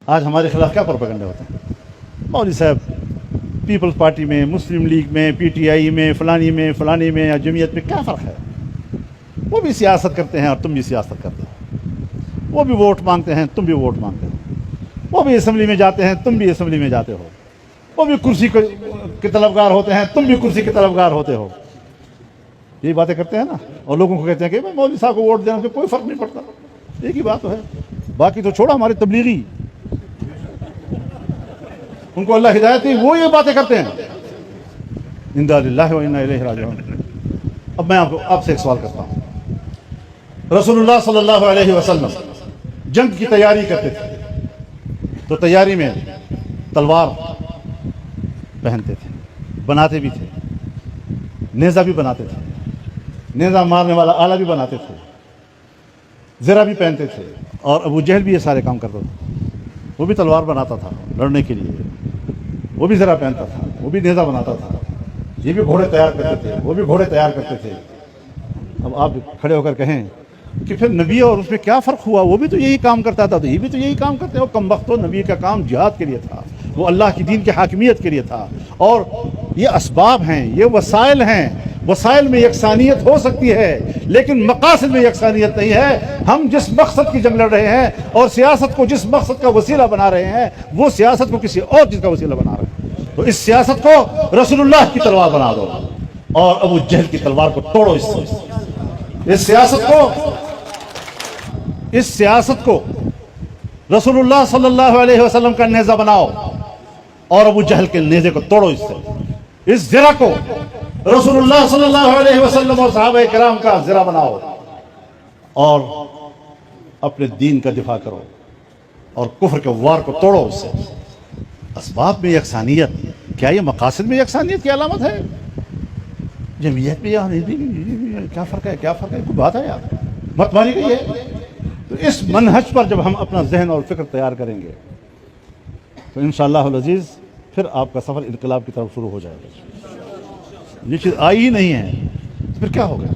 آج ہمارے خلاف کیا پروپیگنڈے ہوتے ہیں؟ مولوی صاحب پیپلز پارٹی میں، مسلم لیگ میں، پی ٹی آئی میں، فلانی میں یا جمعیت میں کیا فرق ہے؟ وہ بھی سیاست کرتے ہیں اور تم بھی سیاست کرتے ہو، وہ بھی ووٹ مانگتے ہیں، تم بھی ووٹ مانگتے ہو، وہ بھی اسمبلی میں جاتے ہیں، تم بھی اسمبلی میں جاتے ہو، وہ بھی کرسی کے طلبگار ہوتے ہیں، تم بھی کرسی کے طلبگار ہوتے ہو. یہی باتیں کرتے ہیں نا، اور لوگوں کو کہتے ہیں کہ مولوی صاحب کو ووٹ دینے سے کوئی فرق نہیں پڑتا. ایک ہی بات تو ہے، باقی تو چھوڑا ہمارے تبلیغی، ان کو اللہ ہدایت دی، وہ یہ باتیں کرتے ہیں. انا للہ و انا الیہ راجعون. اب میں آپ سے ایک سوال کرتا ہوں. رسول اللہ صلی اللہ علیہ وسلم جنگ کی تیاری کرتے تھے تو تیاری میں تلوار پہنتے تھے، بناتے بھی تھے، نیزہ بھی بناتے تھے، نیزہ مارنے والا آلہ بھی بناتے تھے، زرہ بھی پہنتے تھے. اور ابو جہل بھی یہ سارے کام کرتا تھا. وہ بھی تلوار بناتا تھا لڑنے کے لیے، وہ بھی زرہ پہنتا تھا، وہ بھی نیزہ بناتا تھا، یہ بھی گھوڑے تیار کرتے تھے، وہ بھی گھوڑے تیار کرتے تھے. اب آپ کھڑے ہو کر کہیں کہ پھر نبی اور اس میں کیا فرق ہوا؟ وہ بھی تو یہی کام کرتا تھا، تو یہ بھی تو یہی کام کرتے ہیں. وہ کم بخت، نبی کا کام جہاد کے لیے تھا، وہ اللہ کی دین کی حاکمیت کے لیے تھا. اور یہ اسباب ہیں، یہ وسائل ہیں. وسائل میں یکسانیت ہو سکتی ہے لیکن مقاصد میں یکسانیت نہیں ہے. ہم جس مقصد کی جنگ لڑ رہے ہیں اور سیاست کو جس مقصد کا وسیلہ بنا رہے ہیں، وہ سیاست کو کسی اور چیز کا وسیلہ بنا رہے ہیں. تو اس سیاست کو رسول اللہ کی تلوار بنا دو اور ابو جہل کی تلوار کو توڑو. اس سیاست کو رسول اللہ صلی اللہ علیہ وسلم کا نیزہ بناؤ اور ابو جہل کے نیزے کو توڑو. اس زرہ کو رسول اللہ صلی اللہ علیہ وسلم اور صحابہ کرام کا زرہ بناؤ اور اپنے دین کا دفاع کرو اور کفر کے وار کو توڑو. اس سے اسباب میں یکسانیت، کیا یہ مقاصد میں یکسانیت کی علامت ہے؟ جمعیت میں کیا فرق ہے؟ کیا فرق ہے؟ کوئی بات ہے یار، مت مانی گئی ہے. تو اس منہج پر جب ہم اپنا ذہن اور فکر تیار کریں گے تو انشاءاللہ العزیز پھر آپ کا سفر انقلاب کی طرف شروع ہو جائے گا. یہ چیز آئی ہی نہیں ہے، پھر کیا ہوگا؟